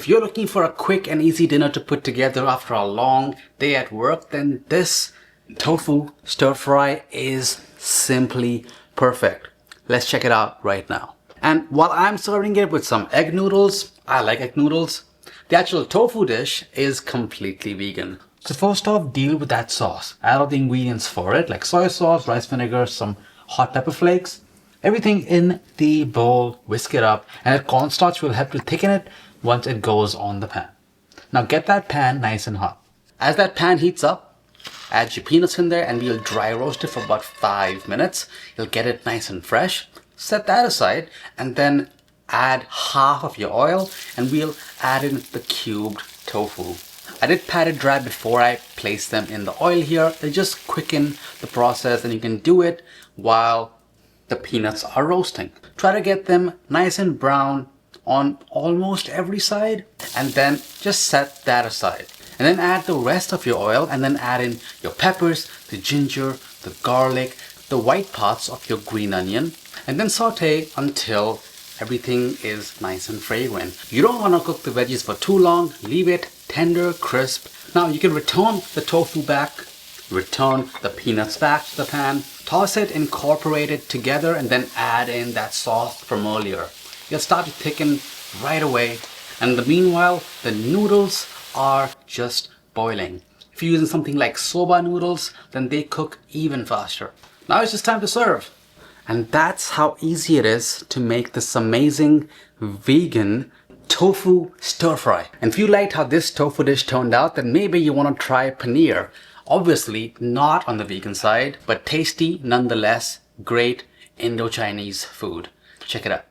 If you're looking for a quick and easy dinner to put together after a long day at work, then this tofu stir fry is simply perfect. Let's check it out right now. And while I'm serving it with some egg noodles, I like egg noodles, the actual tofu dish is completely vegan. So first off, deal with that sauce. Add all the ingredients for it, like soy sauce, rice vinegar, some hot pepper flakes. Everything in the bowl, whisk it up, and that cornstarch will help to thicken it once it goes on the pan. Now get that pan nice and hot. As that pan heats up, add your peanuts in there and we'll dry roast it for about 5 minutes. You'll get it nice and fresh. Set that aside and then add half of your oil and we'll add in the cubed tofu. I did pat it dry before I place them in the oil here. They just quicken the process and you can do it while the peanuts are roasting. Try to get them nice and brown on almost every side and then just set that aside. And then add the rest of your oil and then add in your peppers, the ginger, the garlic, the white parts of your green onion, and then saute until everything is nice and fragrant. You don't want to cook the veggies for too long. Leave it tender, crisp. Now you can return the tofu back, return the peanuts back to the pan, toss it, incorporate it together, and then add in that sauce from earlier. You'll start to thicken right away. And in the meanwhile, the noodles are just boiling. If you're using something like soba noodles, then they cook even faster. Now it's just time to serve. And that's how easy it is to make this amazing vegan tofu stir fry. And if you liked how this tofu dish turned out, then maybe you want to try paneer. Obviously not on the vegan side, but tasty nonetheless. Great Indo-Chinese food. Check it out.